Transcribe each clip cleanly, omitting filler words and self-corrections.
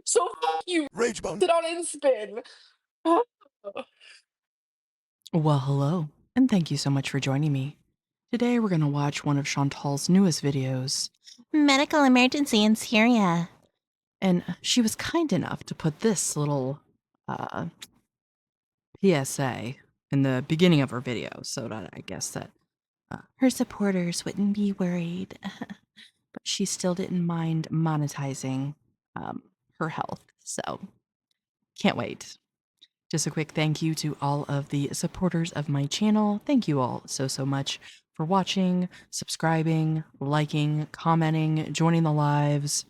So fuck you. Rage bone. Sit on and spin. Well, hello, and thank you so much for joining me. Today we're going to watch one of Chantal's newest videos. Medical emergency in Syria. And she was kind enough to put this little PSA in the beginning of her video, so that I guess that her supporters wouldn't be worried. But she still didn't mind monetizing her health, so can't wait. Just a quick thank you to all of the supporters of my channel. Thank you all so much for watching, subscribing, liking, commenting, joining the lives.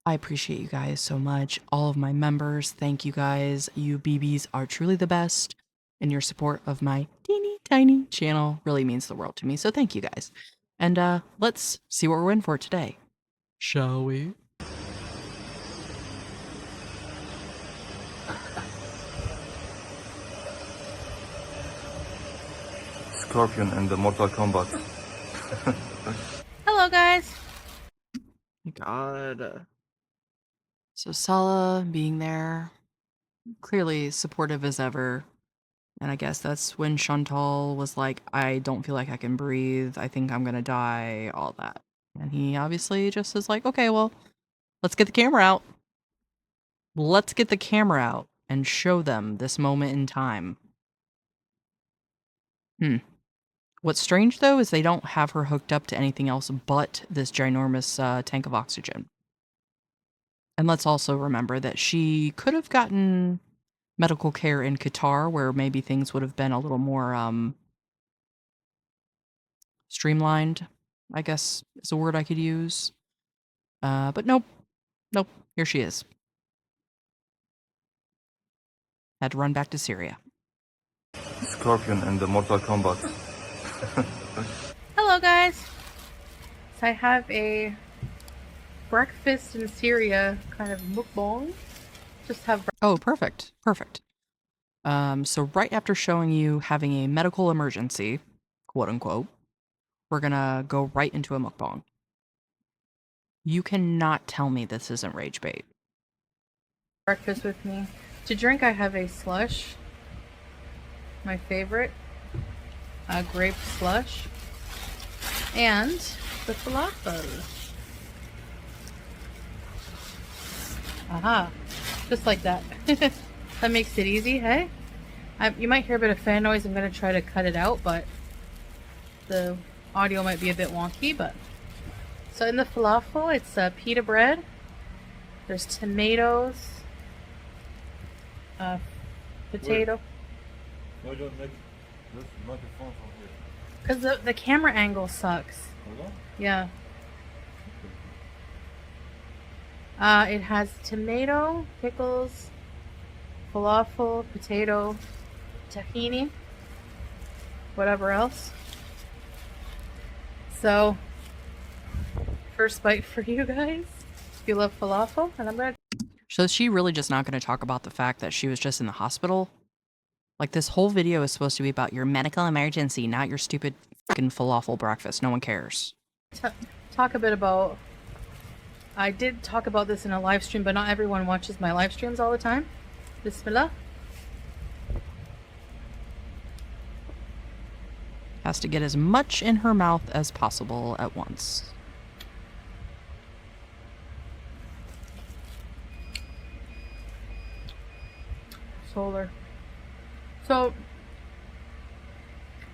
I appreciate you guys so much. All of my members, thank you guys. You BBs are truly the best, and your support of my teeny tiny channel really means the world to me. So thank you guys. And let's see what we're in for today. Shall we? Scorpion in the Mortal Kombat. Hello, guys. My God. So Salah being there, clearly supportive as ever. And I guess that's when Chantal was like, I don't feel like I can breathe. I think I'm gonna die, all that. And he obviously just is like, okay, well, let's get the camera out. Let's get the camera out and show them this moment in time. What's strange, though, is they don't have her hooked up to anything else but this ginormous tank of oxygen. And let's also remember that she could have gotten medical care in Qatar, where maybe things would have been a little more streamlined, I guess is a word I could use. But nope. Nope. Here she is. Had to run back to Syria. Scorpion in the Mortal Kombat. Hello, guys. So I have a breakfast in Syria kind of mukbang. Just have Oh, perfect. Perfect. So right after showing you having a medical emergency, quote unquote, we're gonna go right into a mukbang. You cannot tell me this isn't rage bait. breakfast with me. To drink, I have a slush. My favorite. A grape slush. And the falafel. Aha. Just like that. That makes it easy, hey? You might hear a bit of fan noise. I'm going to try to cut it out, but the audio might be a bit wonky. But so in the falafel, it's pita bread. There's tomatoes. Potato. Why don't make this microphone from here? Because the camera angle sucks. Hold on. Yeah. It has tomato, pickles, falafel, potato, tahini, whatever else. So, first bite for you guys. If you love falafel, and I'm gonna. So is she really just not going to talk about the fact that she was just in the hospital? Like, this whole video is supposed to be about your medical emergency, not your stupid fucking falafel breakfast. No one cares. Talk a bit about. I did talk about this in a live stream, but not everyone watches my live streams all the time. Bismillah. Has to get as much in her mouth as possible at once. Solar. So,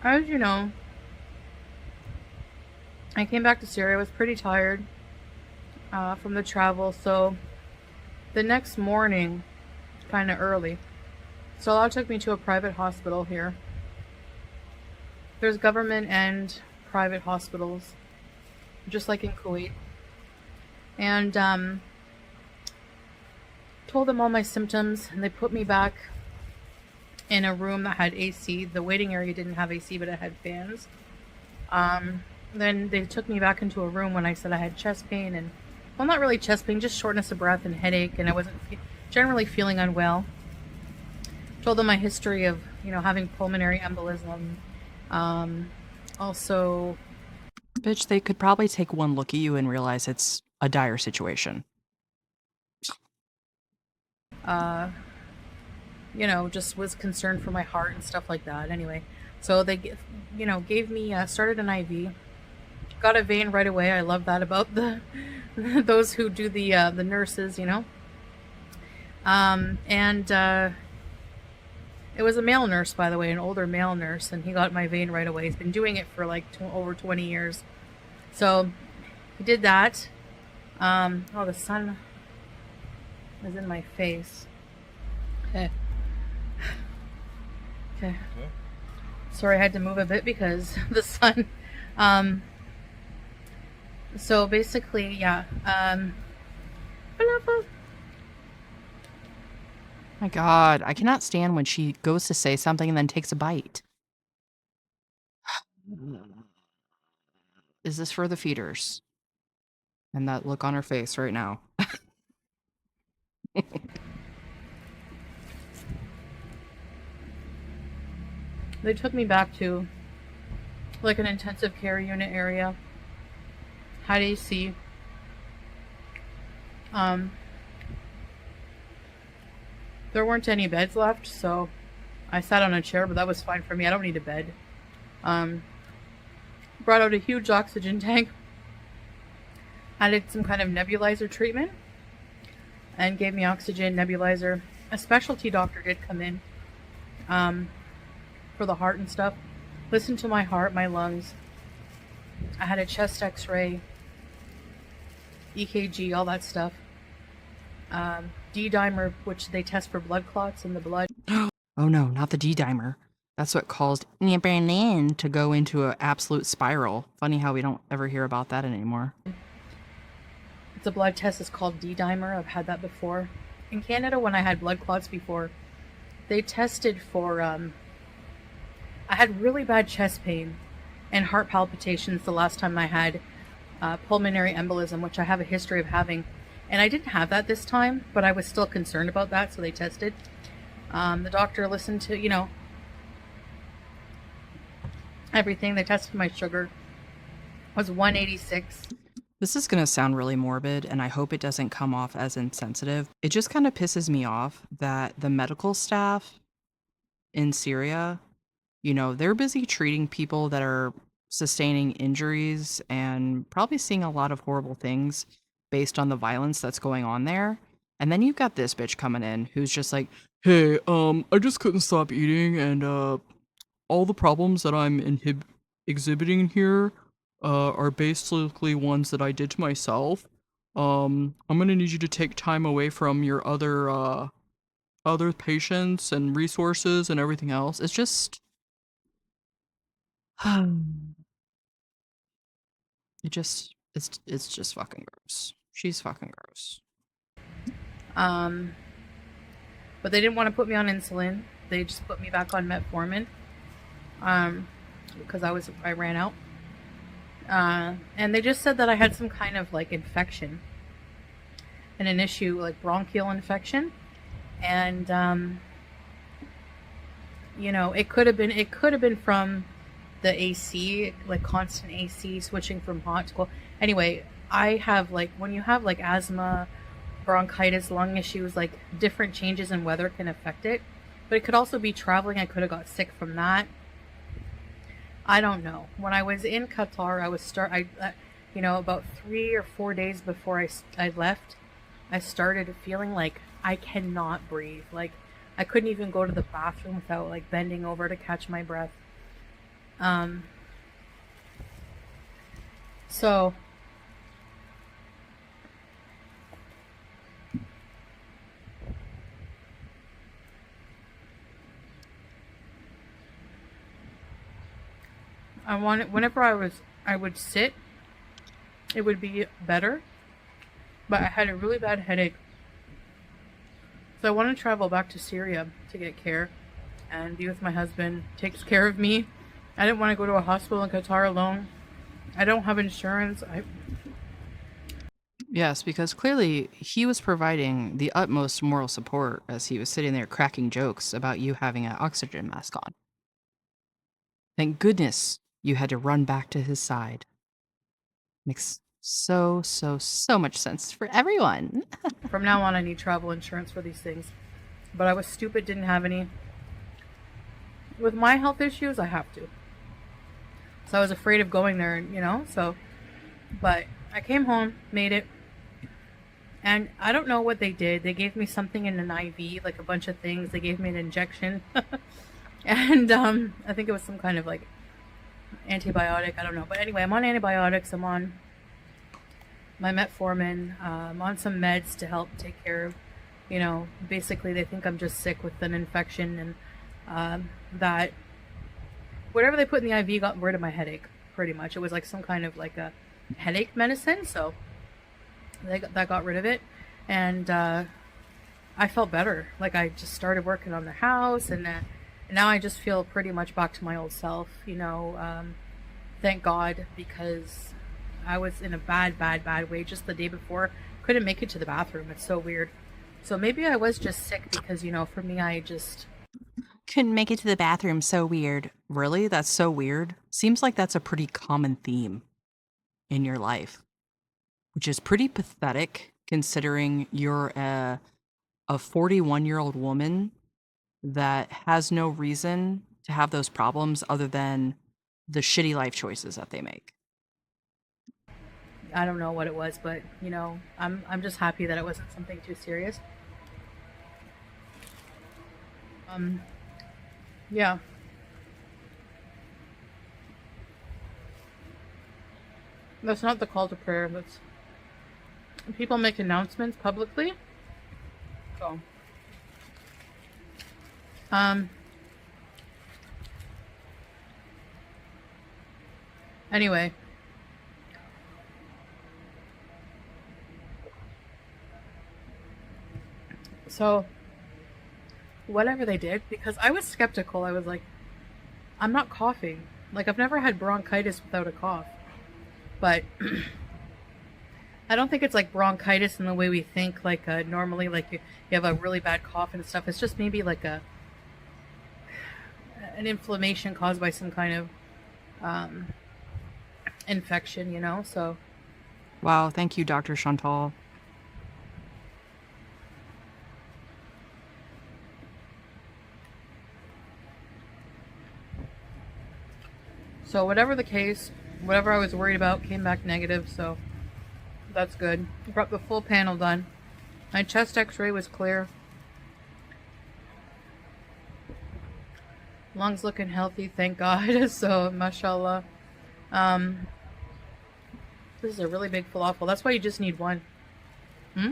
as you know, I came back to Syria. I was pretty tired from the travel, so the next morning, kind of early, Salah took me to a private hospital here. There's government and private hospitals, just like in Kuwait. And told them all my symptoms, and they put me back in a room that had AC. The waiting area didn't have AC, but it had fans. Then they took me back into a room when I said I had chest pain, and well, not really chest pain, just shortness of breath and headache, and I wasn't generally feeling unwell. Told them my history of, having pulmonary embolism. Also, Bitch, they could probably take one look at you and realize it's a dire situation. you know, just was concerned for my heart and stuff like that. Anyway, so they, you know, gave me, started an IV, got a vein right away. I love that about the those who do the nurses, you know. And it was a male nurse, by the way, an older male nurse, and he got my vein right away. He's been doing it for like over 20 years. So he did that. Oh, the sun is in my face. Okay. Okay. Sorry, I had to move a bit because the sun. So basically, yeah. My God, I cannot stand when she goes to say something and then takes a bite. Is this for the feeders? And that look on her face right now. They took me back to like an intensive care unit area. Had AC. There weren't any beds left, so I sat on a chair, but that was fine for me. I don't need a bed. Brought out a huge oxygen tank, added some kind of nebulizer treatment, and gave me oxygen nebulizer. A specialty doctor did come in for the heart and stuff. Listened to my heart, my lungs. I had a chest x-ray, EKG, all that stuff. D-dimer, which they test for blood clots in the blood. Oh no, not the D-dimer. That's what caused Berlin to go into an absolute spiral. Funny how we don't ever hear about that anymore. It's a blood test. It's called D-dimer. I've had that before. In Canada, when I had blood clots before, they tested for, I had really bad chest pain and heart palpitations the last time I had pulmonary embolism, which I have a history of having. And I didn't have that this time, but I was still concerned about that, so they tested. The doctor listened to, you know, everything. They tested my sugar. It was 186. This is going to sound really morbid, and I hope it doesn't come off as insensitive. It just kind of pisses me off that the medical staff in Syria, you know, they're busy treating people that are sustaining injuries and probably seeing a lot of horrible things based on the violence that's going on there. And then you've got this bitch coming in who's just like, hey, I just couldn't stop eating, and all the problems that I'm exhibiting here are basically ones that I did to myself. I'm gonna need you to take time away from your other patients and resources and everything else. It's just it's just fucking gross. She's fucking gross. But they didn't want to put me on insulin. They just put me back on metformin. Because I ran out. And they just said that I had some kind of like infection and an issue, like bronchial infection. And you know, it could have been from the AC, like constant AC, switching from hot to cold. Anyway, I have like, when you have like asthma, bronchitis, lung issues, like different changes in weather can affect it. But it could also be traveling. I could have got sick from that. I don't know. When I was in Qatar, you know, about 3 or 4 days before I left, I started feeling like I cannot breathe. Like I couldn't even go to the bathroom without like bending over to catch my breath. So whenever I would sit, it would be better, but I had a really bad headache. So I want to travel back to Syria to get care and be with my husband, takes care of me. I didn't want to go to a hospital in Qatar alone. I don't have insurance. Yes, because clearly he was providing the utmost moral support as he was sitting there cracking jokes about you having an oxygen mask on. Thank goodness you had to run back to his side. Makes so much sense for everyone. From now on, I need travel insurance for these things. But I was stupid, didn't have any. With my health issues, I have to. So I was afraid of going there, you know, so. But I came home, made it. And I don't know what they did. They gave me something in an IV, like a bunch of things. They gave me an injection. And I think it was some kind of like antibiotic. I don't know. But anyway, I'm on antibiotics. I'm on my metformin. I'm on some meds to help take care of, you know, basically they think I'm just sick with an infection, and that whatever they put in the IV got rid of my headache, pretty much. It was like some kind of like a headache medicine, so that got rid of it. And I felt better. Like I just started working on the house, and now I just feel pretty much back to my old self, you know. Thank God, because I was in a bad way just the day before. Couldn't make it to the bathroom. It's so weird. So maybe I was just sick because, you know, for me, I just Couldn't make it to the bathroom. So weird. Really? That's so weird. Seems like that's a pretty common theme in your life, which is pretty pathetic considering you're a 41-year-old woman that has no reason to have those problems other than the shitty life choices that they make. I don't know what it was, but you know, I'm just happy that it wasn't something too serious. Yeah. That's not the call to prayer. That's people make announcements publicly. So, anyway. So, whatever they did, because I was skeptical. I was like, I'm not coughing. Like, I've never had bronchitis without a cough. But I don't think it's like bronchitis in the way we think, like normally, like you have a really bad cough and stuff. It's just maybe like an inflammation caused by some kind of infection, you know? So. Wow, thank you, Dr. Chantal. So whatever the case, whatever I was worried about came back negative, so that's good. Got the full panel done. My chest x-ray was clear. Lungs looking healthy, thank God. So, mashallah. This is a really big falafel. That's why you just need one. I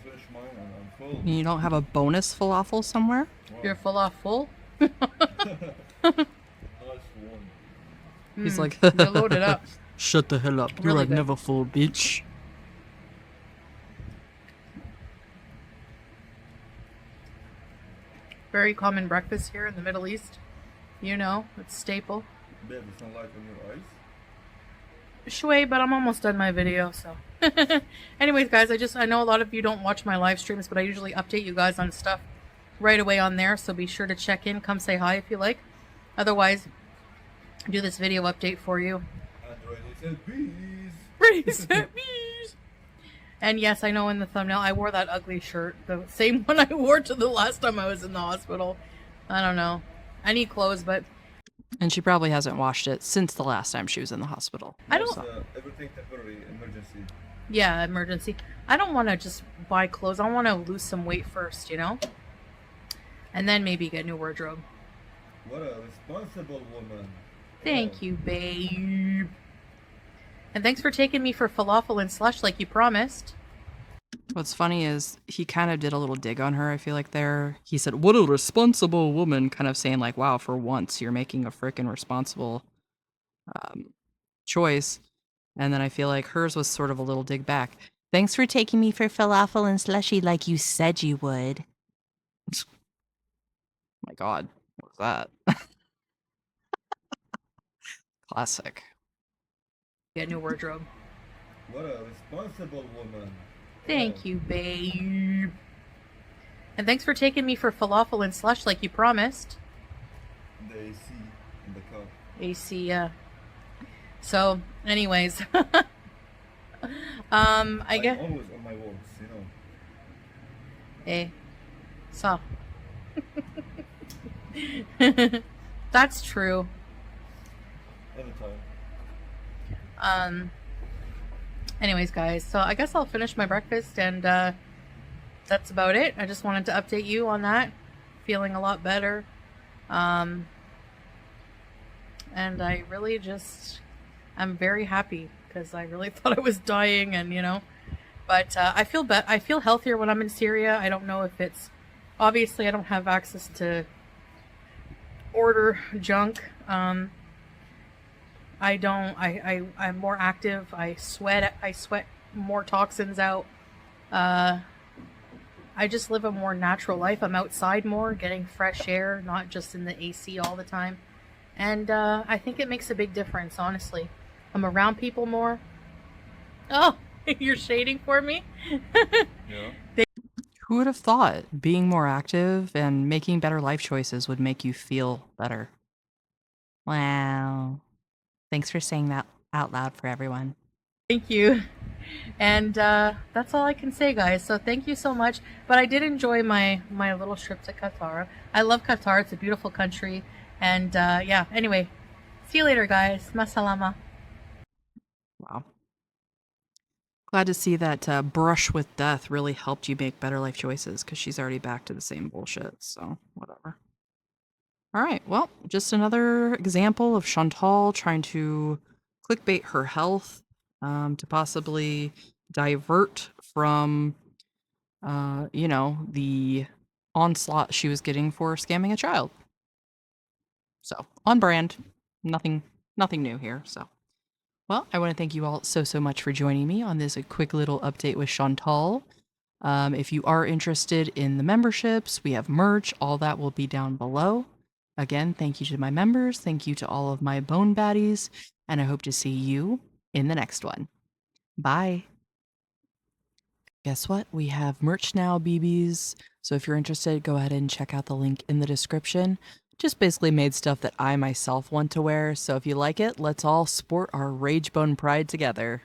finished mine and I'm full. You don't have a bonus falafel somewhere? Wow. You're falafel? Nice one. He's like, You load it up. shut the hell up. You're Really like good. never full, bitch. Very common breakfast here in the Middle East. You know, it's staple. Babe, it's not like on your eyes. Shway, but I'm almost done my video, so. Anyways, guys, I know a lot of you don't watch my live streams, but I usually update you guys on stuff right away on there, so be sure to check in. Come say hi if you like. Otherwise, do this video update for you. And ready said bees. Ready, set, bees. And yes, I know in the thumbnail I wore that ugly shirt, the same one I wore to the last time I was in the hospital. I don't know. I need clothes, but And she probably hasn't washed it since the last time she was in the hospital. I don't. Everything temporary, emergency. Yeah, emergency. I don't want to just buy clothes. I want to lose some weight first, you know? And then maybe get new wardrobe. What a responsible woman. Thank you, babe. And thanks for taking me for falafel and slush like you promised. What's funny is he kind of did a little dig on her, I feel like there. He said, what a responsible woman, kind of saying like, wow, for once you're making a freaking responsible choice. And then I feel like hers was sort of a little dig back. Thanks for taking me for falafel and slushy like you said you would. My God, what was that? Classic. Get new wardrobe. What a responsible woman. Thank you, babe. And thanks for taking me for falafel and slush like you promised. The AC in the car. AC, yeah. So, anyways, I guess. Always on my words, you know. Eh. So. That's true. Anytime. Anyways, guys, so I guess I'll finish my breakfast, and that's about it. I just wanted to update you on that. Feeling a lot better. And I really just, I'm very happy because I really thought I was dying, and but I feel healthier when I'm in Syria. I don't know if it's, obviously I don't have access to order junk. I'm more active. I sweat more toxins out. I just live a more natural life. I'm outside more, getting fresh air, not just in the AC all the time. And I think it makes a big difference, honestly. I'm around people more. Oh, you're shading for me? Yeah. Who would have thought being more active and making better life choices would make you feel better? Wow. Thanks for saying that out loud for everyone. Thank you. And that's all I can say, guys. So thank you so much. But I did enjoy my little trip to Qatar. I love Qatar. It's a beautiful country. And yeah, anyway, see you later, guys. Masalama. Wow. Glad to see that brush with death really helped you make better life choices, because she's already back to the same bullshit, so whatever. All right, well, just another example of Chantal trying to clickbait her health to possibly divert from, the onslaught she was getting for scamming a child. So, on brand. Nothing new here, so. Well, I want to thank you all so much for joining me on this quick little update with Chantal. If you are interested in the memberships, we have merch. All that will be down below. Again, thank you to my members. Thank you to all of my bone baddies. And I hope to see you in the next one. Bye. Guess what? We have merch now, BBs. So if you're interested, go ahead and check out the link in the description. Just basically made stuff that I myself want to wear. So if you like it, let's all sport our Rage Bone Pride together.